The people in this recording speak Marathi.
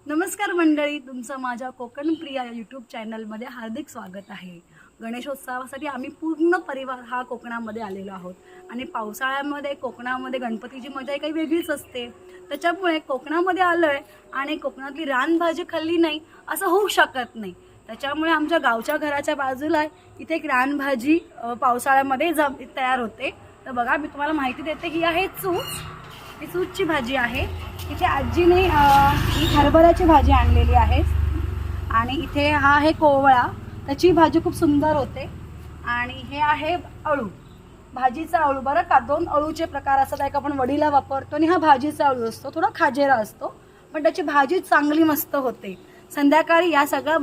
नमस्कार मंडळी, तुमचं माझ्या कोकण प्रिया यूट्यूब चॅनलमध्ये हार्दिक स्वागत आहे। गणेशोत्सवासाठी आम्ही पूर्ण परिवार हा कोकणामध्ये आलेलो आहोत आणि पावसाळ्यामध्ये कोकणामध्ये गणपतीची मजा काही वेगळीच असते। त्याच्यामुळे कोकणामध्ये आलोय आणि कोकणातली रानभाजी खाल्ली नाही असं होऊ शकत नाही। त्याच्यामुळे आमच्या गावच्या घराच्या बाजूला इथे एक रानभाजी पावसाळ्यामध्ये तयार होते। तर बघा, मी तुम्हाला माहिती देते, ही आहे चूच। ही चूचची भाजी आहे। इथे आजीने ही हरभऱ्याची भाजी आणलेली आहे आणि इथे हा आहे कोवळा, त्याची भाजी खूप सुंदर होते। आणि हे आहे अळू, भाजीचा अळू बरं का। दोन अळूचे प्रकार असतात, एक आपण वडीला वापरतो आणि हा भाजीचा अळू असतो, थोडा खाजेरा असतो, पण त्याची भाजी चांगली मस्त होते। संध्याकाळी या सगळ्या